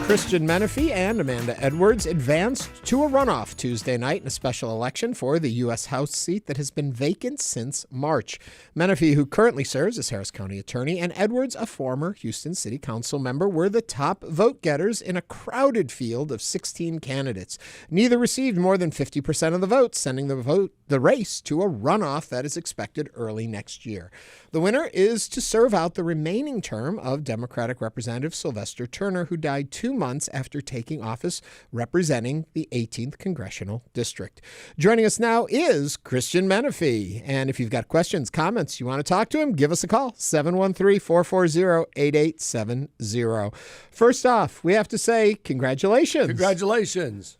Christian Menefee and Amanda Edwards advanced to a runoff Tuesday night in a special election for the U.S. House seat that has been vacant since March. Menefee, who currently serves as Harris County Attorney, and Edwards, a former Houston City Council member, were the top vote-getters in a crowded field of 16 candidates. Neither received more than 50% of the votes, sending the race to a runoff that is expected early next year. The winner is to serve out the remaining term of Democratic Representative Sylvester Turner, who died 2 months after taking office representing the 18th Congressional District. Joining us now is Christian Menefee. And if you've got questions, comments, you want to talk to him, give us a call, 713-440-8870. First off, we have to say congratulations. Congratulations.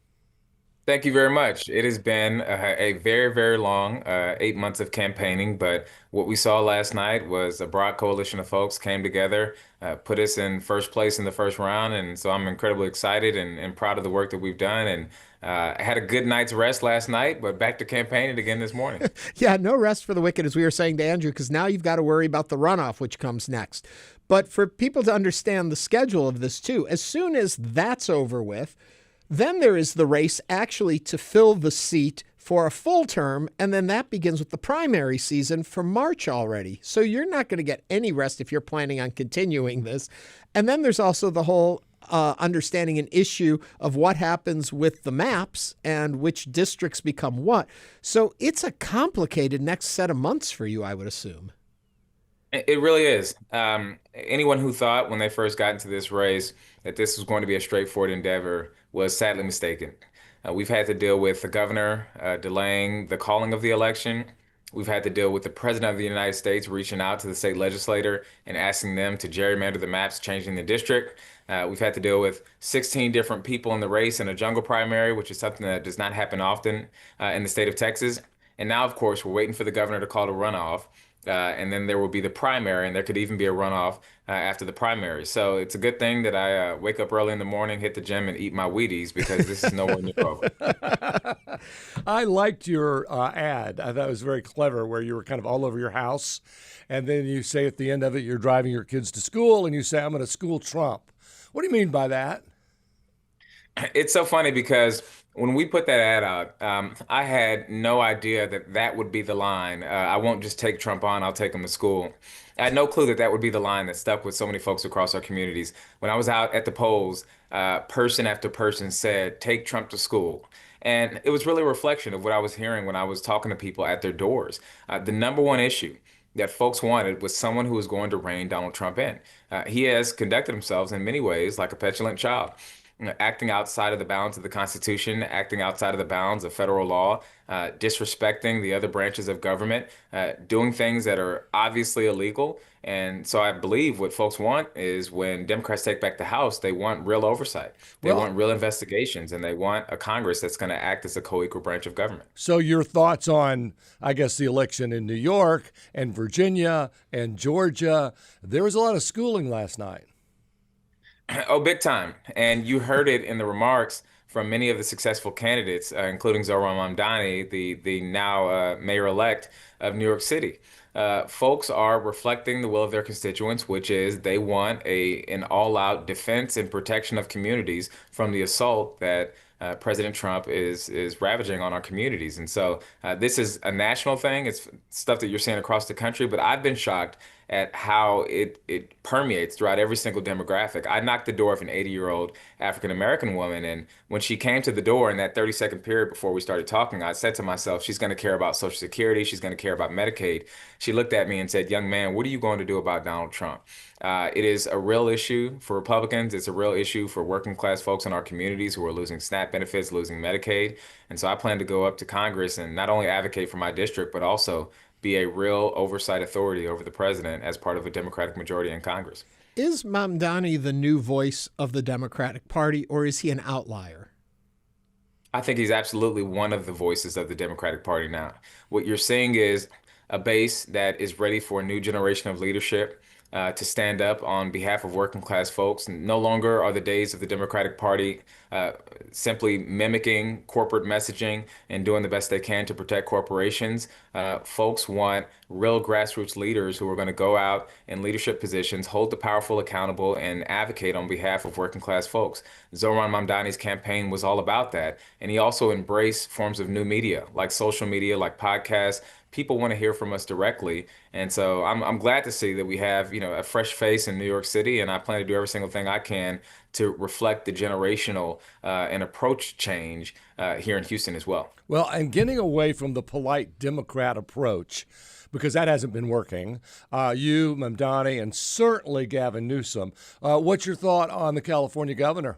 Thank you very much. It has been a very, very long 8 months of campaigning, but what we saw last night was a broad coalition of folks came together, put us in first place in the first round, and so I'm incredibly excited and proud of the work that we've done, and I had a good night's rest last night, but back to campaigning again this morning. Yeah, no rest for the wicked, as we were saying to Andrew, because now you've got to worry about the runoff, which comes next. But for people to understand the schedule of this, too, as soon as that's over with, then there is the race actually to fill the seat for a full term, and then that begins with the primary season for March already. So you're not going to get any rest if you're planning on continuing this. And then there's also the whole understanding an issue of what happens with the maps and which districts become what. So it's a complicated next set of months for you, I would assume. It really is. Anyone who thought when they first got into this race that this was going to be a straightforward endeavor was sadly mistaken. We've had to deal with the governor delaying the calling of the election. We've had to deal with the president of the United States reaching out to the state legislator and asking them to gerrymander the maps, changing the district. We've had to deal with 16 different people in the race in a jungle primary, which is something that does not happen often in the state of Texas. And now, of course, we're waiting for the governor to call a runoff. And then there will be the primary, and there could even be a runoff after the primary. So it's a good thing that I wake up early in the morning, hit the gym, and eat my Wheaties, because this is nowhere near over. I liked your ad. I thought it was very clever, where you were kind of all over your house, and then you say at the end of it, you're driving your kids to school, and you say, I'm going to school Trump. What do you mean by that? It's so funny because when we put that ad out, I had no idea that that would be the line. I won't just take Trump on, I'll take him to school. I had no clue that that would be the line that stuck with so many folks across our communities. When I was out at the polls, person after person said, take Trump to school. And it was really a reflection of what I was hearing when I was talking to people at their doors. The number one issue that folks wanted was someone who was going to rein Donald Trump in. He has conducted himself in many ways like a petulant child. Acting outside of the bounds of the Constitution, acting outside of the bounds of federal law, disrespecting the other branches of government, doing things that are obviously illegal. And so I believe what folks want is when Democrats take back the House, they want real oversight. They want real investigations, and they want a Congress that's going to act as a co-equal branch of government. So your thoughts on, I guess, the election in New York and Virginia and Georgia? There was a lot of schooling last night. Oh, big time. And you heard it in the remarks from many of the successful candidates, including Zohran Mamdani, the now mayor-elect of New York City. Folks are reflecting the will of their constituents, which is they want an all-out defense and protection of communities from the assault that President Trump is ravaging on our communities. And so this is a national thing. It's stuff that you're seeing across the country, but I've been shocked at how it permeates throughout every single demographic. I knocked the door of an 80-year-old African-American woman, and when she came to the door in that 30-second period before we started talking, I said to myself, she's going to care about Social Security, she's going to care about Medicaid. She looked at me and said, young man, what are you going to do about Donald Trump? It is a real issue for Republicans. It's a real issue for working class folks in our communities who are losing SNAP benefits, losing Medicaid. And so I plan to go up to Congress and not only advocate for my district, but also be a real oversight authority over the president as part of a Democratic majority in Congress. Is Mamdani the new voice of the Democratic Party, or is he an outlier? I think he's absolutely one of the voices of the Democratic Party now. What you're seeing is a base that is ready for a new generation of leadership to stand up on behalf of working class folks. No longer are the days of the Democratic Party simply mimicking corporate messaging and doing the best they can to protect corporations. Folks want real grassroots leaders who are going to go out in leadership positions, hold the powerful accountable, and advocate on behalf of working class folks. Zohran Mamdani's campaign was all about that. And he also embraced forms of new media, like social media, like podcasts. People want to hear from us directly. And so I'm glad to see that we have, a fresh face in New York City, and I plan to do every single thing I can to reflect the generational and approach change here in Houston as well. Well, and getting away from the polite Democrat approach, because that hasn't been working. You, Mamdani, and certainly Gavin Newsom. What's your thought on the California governor?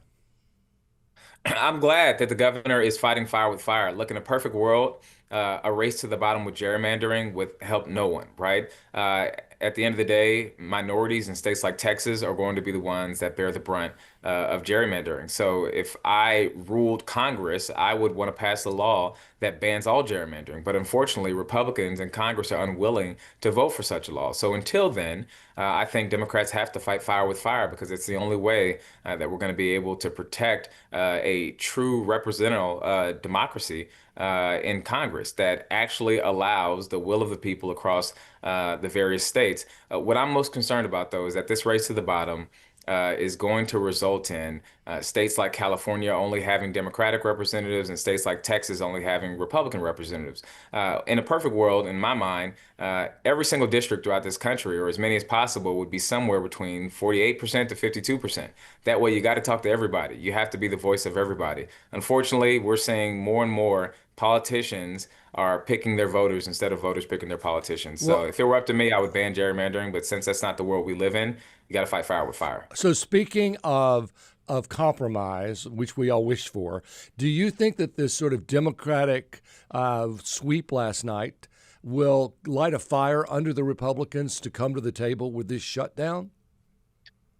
I'm glad that the governor is fighting fire with fire. Look, in a perfect world, a race to the bottom with gerrymandering would help no one, right? At the end of the day, minorities in states like Texas are going to be the ones that bear the brunt of gerrymandering. So if I ruled Congress, I would want to pass a law that bans all gerrymandering. But unfortunately, Republicans in Congress are unwilling to vote for such a law. So until then, I think Democrats have to fight fire with fire because it's the only way that we're going to be able to protect a true representative democracy in Congress that actually allows the will of the people across the various states. What I'm most concerned about, though, is that this race to the bottom is going to result in states like California only having Democratic representatives and states like Texas only having Republican representatives. In a perfect world, in my mind, every single district throughout this country, or as many as possible, would be somewhere between 48% to 52%. That way, you got to talk to everybody. You have to be the voice of everybody. Unfortunately, we're seeing more and more politicians are picking their voters instead of voters picking their politicians. So Well, if it were up to me, I would ban gerrymandering. But since that's not the world we live in, you got to fight fire with fire. so speaking of compromise, which we all wish for, do you think that this sort of Democratic sweep last night will light a fire under the Republicans to come to the table with this shutdown?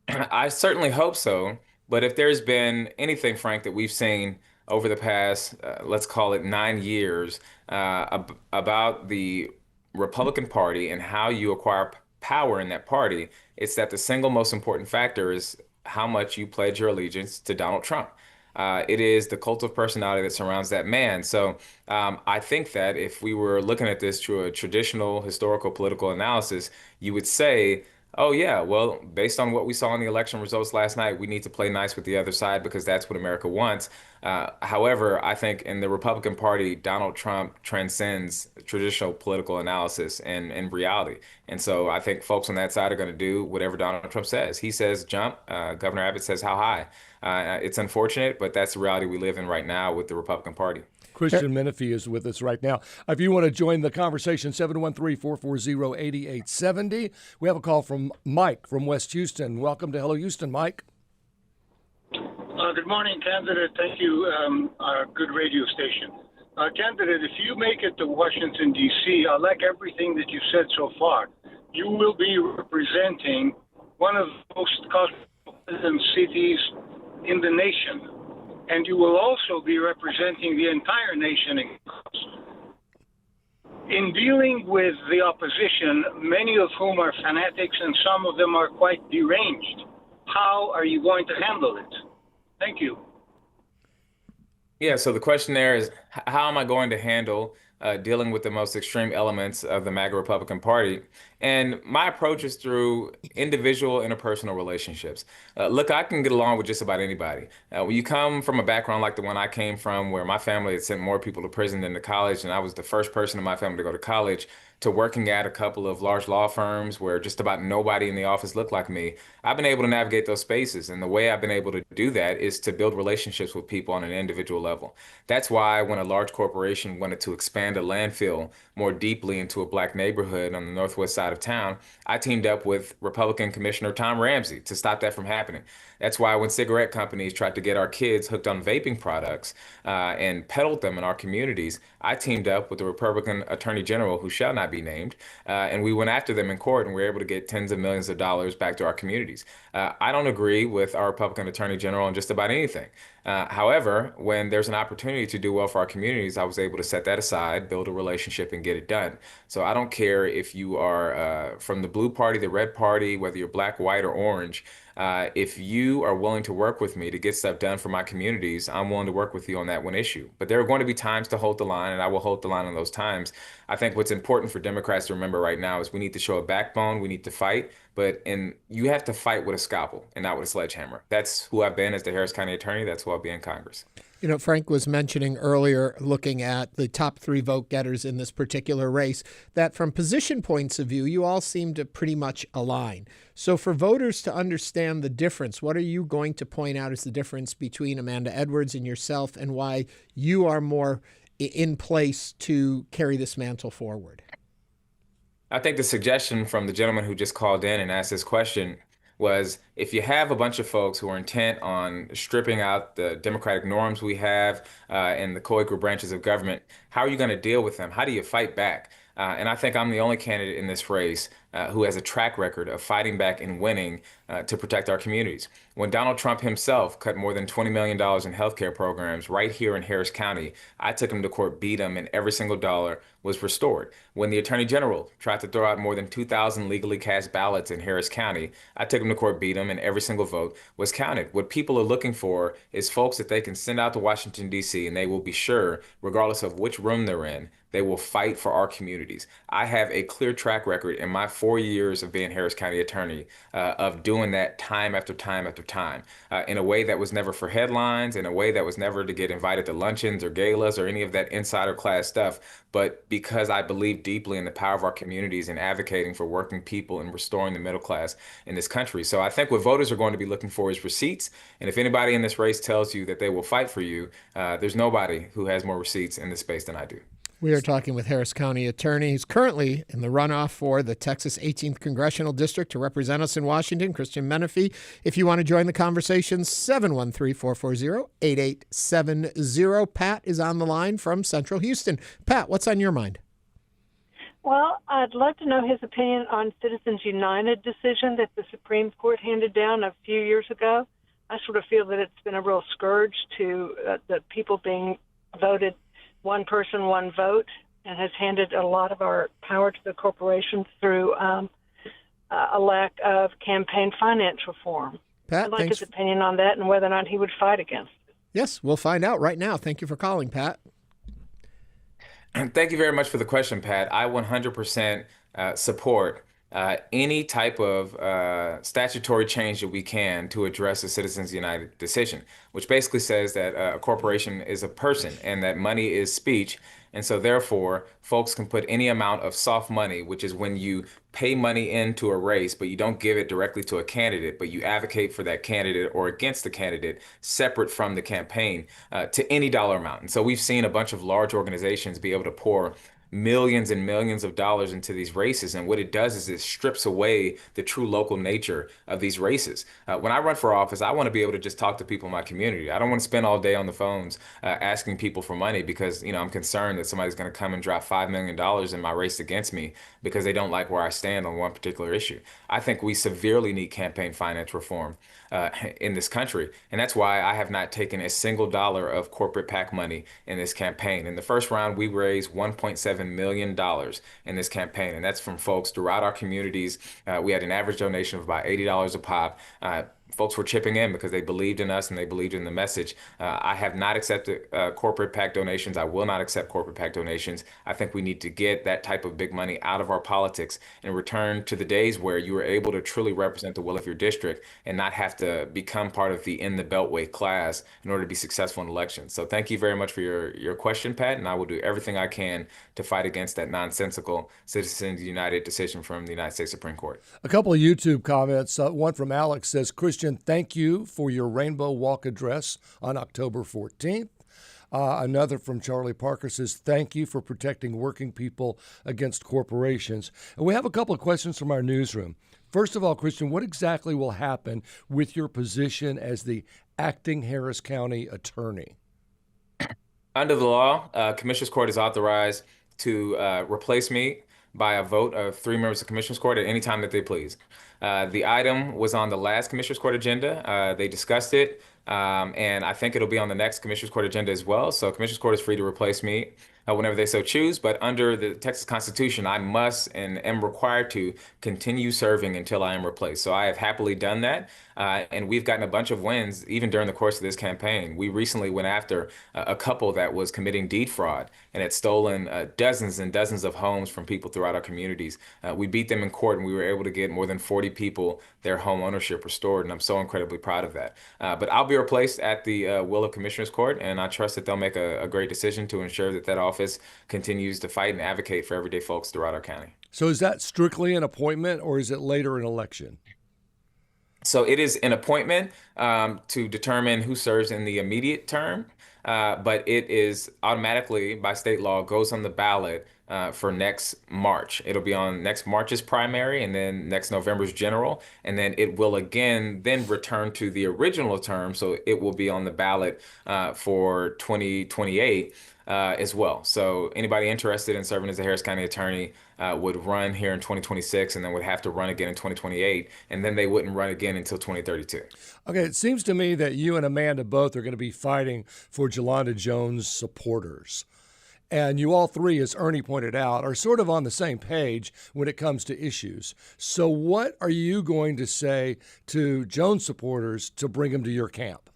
I certainly hope so. But if there's been anything, Frank, that we've seen over the past, let's call it 9 years, about the Republican Party and how you acquire power in that party, it's that the single most important factor is how much you pledge your allegiance to Donald Trump. It is the cult of personality that surrounds that man. So I think that if we were looking at this through a traditional historical political analysis, you would say, oh, yeah, well, based on what we saw in the election results last night, we need to play nice with the other side because that's what America wants. However, I think in the Republican Party, Donald Trump transcends traditional political analysis and reality. And so I think folks on that side are going to do whatever Donald Trump says. He says jump, Governor Abbott says how high. It's unfortunate, but that's the reality we live in right now with the Republican Party. Christian Menefee is with us right now. If you want to join the conversation, 713-440-8870. We have a call from Mike from West Houston. Welcome to Hello Houston, Mike. Good morning, candidate. Thank you. Good radio station. Candidate, if you make it to Washington, D.C., I like everything that you've said so far. You will be representing one of the most cosmopolitan cities in the nation. And you will also be representing the entire nation. In dealing with the opposition, many of whom are fanatics and some of them are quite deranged, how are you going to handle it? Thank you. Yeah, so the question there is, how am I going to handle dealing with the most extreme elements of the MAGA Republican Party? And my approach is through individual interpersonal relationships. Look, I can get along with just about anybody. When you come from a background like the one I came from, where my family had sent more people to prison than to college, and I was the first person in my family to go to college, to working at a couple of large law firms where just about nobody in the office looked like me, I've been able to navigate those spaces. And the way I've been able to do that is to build relationships with people on an individual level. That's why when a large corporation wanted to expand a landfill more deeply into a black neighborhood on the northwest side of town, I teamed up with Republican Commissioner Tom Ramsey to stop that from happening. That's why when cigarette companies tried to get our kids hooked on vaping products and peddled them in our communities, I teamed up with the Republican Attorney General, who shall not be named, and we went after them in court, and we were able to get tens of millions of dollars back to our communities. I don't agree with our Republican Attorney General on just about anything. However, when there's an opportunity to do well for our communities, I was able to set that aside, build a relationship, and get it done. So I don't care if you are from the blue party, the red party, whether you're black, white, or orange. If you are willing to work with me to get stuff done for my communities, I'm willing to work with you on that one issue. But there are going to be times to hold the line, and I will hold the line on those times. I think what's important for Democrats to remember right now is we need to show a backbone, we need to fight, and you have to fight with a scalpel and not with a sledgehammer. That's who I've been as the Harris County attorney. That's who I'll be in Congress. You know, Frank was mentioning earlier, looking at the top 3 vote getters in this particular race, that from position points of view, you all seem to pretty much align. So for voters to understand the difference, what are you going to point out as the difference between Amanda Edwards and yourself, and why you are more in place to carry this mantle forward? I think the suggestion from the gentleman who just called in and asked this question was, if you have a bunch of folks who are intent on stripping out the democratic norms we have in the co-equal branches of government, how are you going to deal with them? How do you fight back? And I think I'm the only candidate in this race who has a track record of fighting back and winning to protect our communities. When Donald Trump himself cut more than $20 million in healthcare programs right here in Harris County, I took him to court, beat him, and every single dollar was restored. When the Attorney General tried to throw out more than 2,000 legally cast ballots in Harris County, I took him to court, beat him, and every single vote was counted. What people are looking for is folks that they can send out to Washington, D.C., and they will be sure, regardless of which room they're in, they will fight for our communities. I have a clear track record in my 4 years of being Harris County attorney of doing that time after time after time in a way that was never for headlines, in a way that was never to get invited to luncheons or galas or any of that insider class stuff, but because I believe deeply in the power of our communities and advocating for working people and restoring the middle class in this country. So I think what voters are going to be looking for is receipts. And if anybody in this race tells you that they will fight for you, there's nobody who has more receipts in this space than I do. We are talking with Harris County attorney who's currently in the runoff for the Texas 18th Congressional District to represent us in Washington, Christian Menefee. If you want to join the conversation, 713-440-8870. Pat is on the line from Central Houston. Pat, what's on your mind? Well, I'd love to know his opinion on Citizens United decision that the Supreme Court handed down a few years ago. I sort of feel that it's been a real scourge to the people being voted one person, one vote, and has handed a lot of our power to the corporations through a lack of campaign finance reform. Pat, I'd like his opinion on that and whether or not he would fight against it. Yes, we'll find out right now. Thank you for calling, Pat. Thank you very much for the question, Pat. I 100% support any type of statutory change that we can to address the Citizens United decision, which basically says that a corporation is a person and that money is speech. And so therefore, folks can put any amount of soft money, which is when you pay money into a race, but you don't give it directly to a candidate, but you advocate for that candidate or against the candidate separate from the campaign to any dollar amount. And so we've seen a bunch of large organizations be able to pour millions and millions of dollars into these races. And what it does is it strips away the true local nature of these races. When I run for office, I want to be able to just talk to people in my community. I don't want to spend all day on the phones asking people for money because, I'm concerned that somebody's going to come and drop $5 million in my race against me because they don't like where I stand on one particular issue. I think we severely need campaign finance reform in this country. And that's why I have not taken a single dollar of corporate PAC money in this campaign. In the first round, we raised $1.7 million in this campaign. And that's from folks throughout our communities. We had an average donation of about $80 a pop. Folks were chipping in because they believed in us and they believed in the message. I have not accepted corporate PAC donations. I will not accept corporate PAC donations. I think we need to get that type of big money out of our politics and return to the days where you were able to truly represent the will of your district and not have to become part of the in the Beltway class in order to be successful in elections. So thank you very much for your question, Pat, and I will do everything I can to fight against that nonsensical Citizens United decision from the United States Supreme Court. A couple of YouTube comments. One from Alex says, Christian, thank you for your Rainbow Walk address on October 14th. Another from Charlie Parker says, thank you for protecting working people against corporations. And we have a couple of questions from our newsroom. First of all, Christian, what exactly will happen with your position as the acting Harris County attorney? Under the law, Commissioner's Court is authorized to replace me by a vote of 3 members of Commissioner's Court at any time that they please. The item was on the last Commissioners Court agenda. They discussed it, and I think it'll be on the next Commissioners Court agenda as well. So Commissioners Court is free to replace me whenever they so choose. But under the Texas Constitution, I must and am required to continue serving until I am replaced. So I have happily done that. And we've gotten a bunch of wins even during the course of this campaign. We recently went after a couple that was committing deed fraud and had stolen dozens and dozens of homes from people throughout our communities. We beat them in court, and we were able to get more than 40 people their home ownership restored. And I'm so incredibly proud of that. But I'll be replaced at the will of Commissioners Court, and I trust that they'll make a great decision to ensure that that office continues to fight and advocate for everyday folks throughout our county. So is that strictly an appointment, or is it later an election? So it is an appointment to determine who serves in the immediate term, but it is automatically, by state law, goes on the ballot for next March. It'll be on next March's primary and then next November's general, and then it will again then return to the original term, so it will be on the ballot for 2028 as well. So anybody interested in serving as a Harris County attorney would run here in 2026 and then would have to run again in 2028, and then they wouldn't run again until 2032. Okay, it seems to me that you and Amanda both are going to be fighting for Jelonda Jones supporters. And you all three, as Ernie pointed out, are sort of on the same page when it comes to issues. So what are you going to say to Jones supporters to bring them to your camp?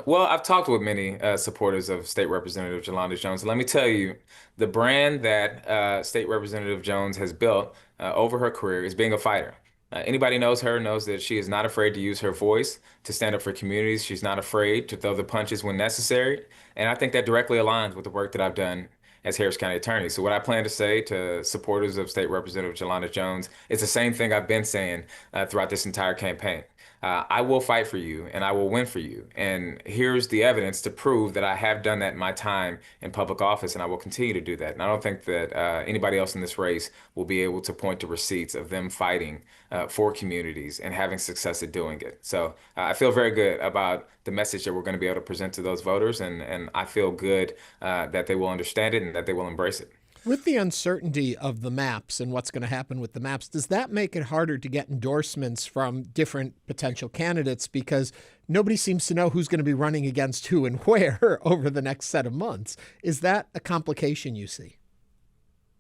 Well, I've talked with many supporters of State Representative Jelonda Jones. Let me tell you, the brand that State Representative Jones has built over her career is being a fighter. Anybody knows her knows that she is not afraid to use her voice to stand up for communities. She's not afraid to throw the punches when necessary. And I think that directly aligns with the work that I've done as Harris County attorney. So what I plan to say to supporters of State Representative Jelonda Jones is the same thing I've been saying throughout this entire campaign. I will fight for you and I will win for you. And here's the evidence to prove that I have done that in my time in public office, and I will continue to do that. And I don't think that anybody else in this race will be able to point to receipts of them fighting for communities and having success at doing it. So I feel very good about the message that we're going to be able to present to those voters, and I feel good that they will understand it and that they will embrace it. With the uncertainty of the maps and what's going to happen with the maps, does that make it harder to get endorsements from different potential candidates because nobody seems to know who's going to be running against who and where over the next set of months? Is that a complication you see?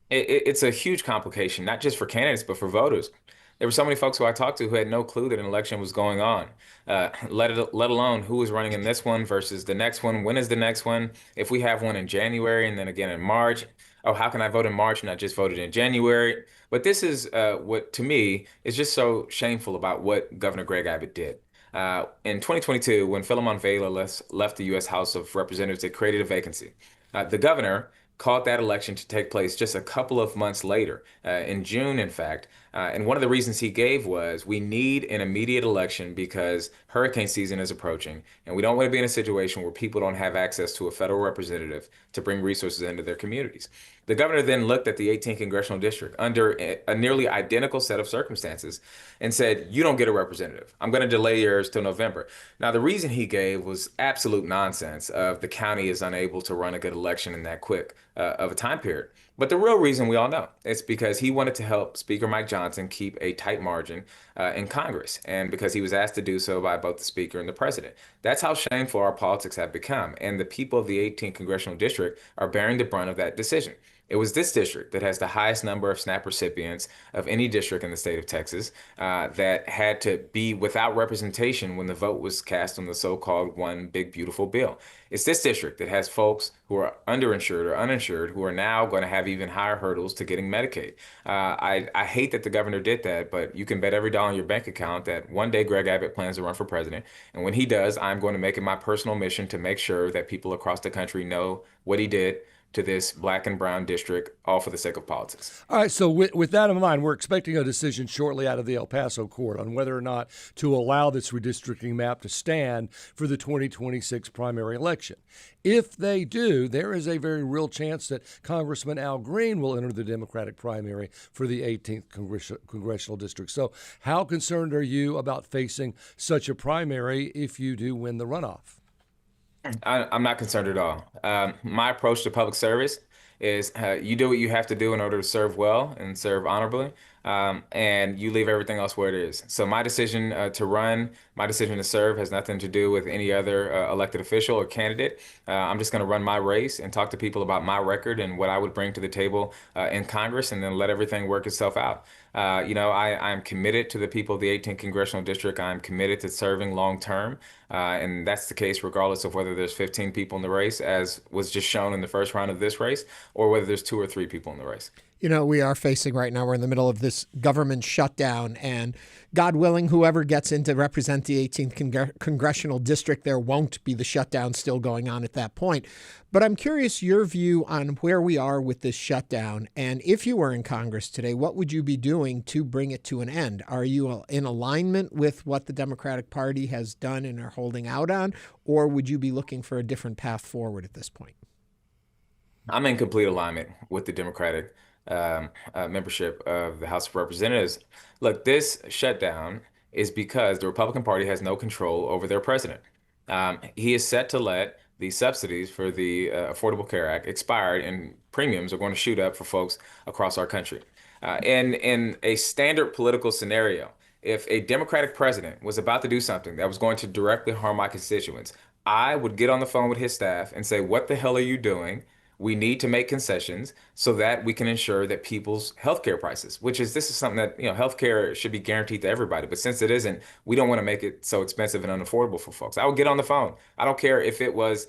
It's a huge complication, not just for candidates, but for voters. There were so many folks who I talked to who had no clue that an election was going on, let alone who was running in this one versus the next one. When is the next one? If we have one in January and then again in March, oh, how can I vote in March and I just voted in January? But this is what, to me, is just so shameful about what Governor Greg Abbott did. In 2022, when Philemon Vela left the U.S. House of Representatives, it created a vacancy. The governor called that election to take place just a couple of months later, in June, in fact. And one of the reasons he gave was we need an immediate election because hurricane season is approaching, and we don't want to be in a situation where people don't have access to a federal representative to bring resources into their communities. The governor then looked at the 18th Congressional District under a nearly identical set of circumstances and said, you don't get a representative. I'm going to delay yours till November. Now, the reason he gave was absolute nonsense of the county is unable to run a good election in that quick of a time period. But the real reason we all know, it's because he wanted to help Speaker Mike Johnson keep a tight margin in Congress, and because he was asked to do so by both the Speaker and the President. That's how shameful our politics have become, and the people of the 18th Congressional District are bearing the brunt of that decision. It was this district that has the highest number of SNAP recipients of any district in the state of Texas that had to be without representation when the vote was cast on the so-called One Big Beautiful Bill. It's this district that has folks who are underinsured or uninsured who are now going to have even higher hurdles to getting Medicaid. I hate that the governor did that, but you can bet every dollar in your bank account that one day Greg Abbott plans to run for president. And when he does, I'm going to make it my personal mission to make sure that people across the country know what he did to this black and brown district, all for the sake of politics. All right, so with that in mind, we're expecting a decision shortly out of the El Paso court on whether or not to allow this redistricting map to stand for the 2026 primary election. If they do, there is a very real chance that Congressman Al Green will enter the Democratic primary for the 18th Congressional District. So how concerned are you about facing such a primary if you do win the runoff? I'm not concerned at all. My approach to public service is you do what you have to do in order to serve well and serve honorably. and you leave everything else where it is. So my decision to run, my decision to serve has nothing to do with any other elected official or candidate. I'm just going to run my race and talk to people about my record and what I would bring to the table in Congress, and then let everything work itself out. I'm committed to the people of the 18th Congressional District. I'm committed to serving long term. And that's the case regardless of whether there's 15 people in the race, as was just shown in the first round of this race, or whether there's 2 or 3 people in the race. You know, we are facing right now, we're in the middle of this government shutdown, and God willing, whoever gets in to represent the 18th Congressional District, there won't be the shutdown still going on at that point. But I'm curious your view on where we are with this shutdown. And if you were in Congress today, what would you be doing to bring it to an end? Are you in alignment with what the Democratic Party has done and are holding out on, or would you be looking for a different path forward at this point? I'm in complete alignment with the Democratic membership of the House of Representatives. Look, this shutdown is because the Republican Party has no control over their president. He is set to let the subsidies for the Affordable Care Act expire, and premiums are going to shoot up for folks across our country. In a standard political scenario, if a Democratic president was about to do something that was going to directly harm my constituents, I would get on the phone with his staff and say, "What the hell are you doing? We need to make concessions so that we can ensure that people's healthcare prices, this is something that, healthcare should be guaranteed to everybody. But since it isn't, we don't want to make it so expensive and unaffordable for folks." I would get on the phone. I don't care if it was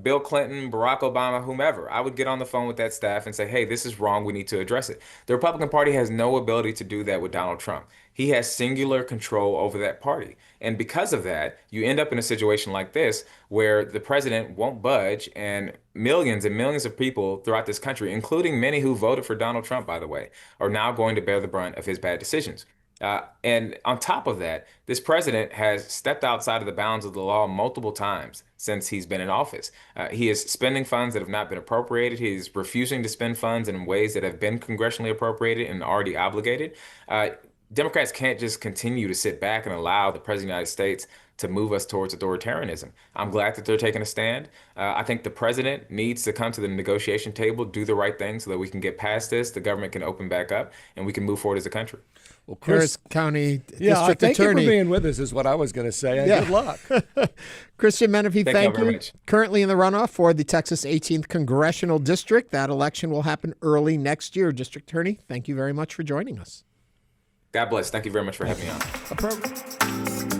Bill Clinton, Barack Obama, whomever. I would get on the phone with that staff and say, "Hey, this is wrong. We need to address it." The Republican Party has no ability to do that with Donald Trump. He has singular control over that party. And because of that, you end up in a situation like this where the president won't budge, and millions of people throughout this country, including many who voted for Donald Trump, by the way, are now going to bear the brunt of his bad decisions. And on top of that, this president has stepped outside of the bounds of the law multiple times since he's been in office. He is spending funds that have not been appropriated. He's refusing to spend funds in ways that have been congressionally appropriated and already obligated. Democrats can't just continue to sit back and allow the president of the United States to move us towards authoritarianism. I'm glad that they're taking a stand. I think the president needs to come to the negotiation table, do the right thing so that we can get past this, the government can open back up, and we can move forward as a country. Well, Harris County District Attorney. Thank you for being with us is what I was going to say, and good luck. Christian Menefee, thank you. Much. Currently in the runoff for the Texas 18th Congressional District. That election will happen early next year. District Attorney, thank you very much for joining us. God bless. Thank you very much for having me on. A program.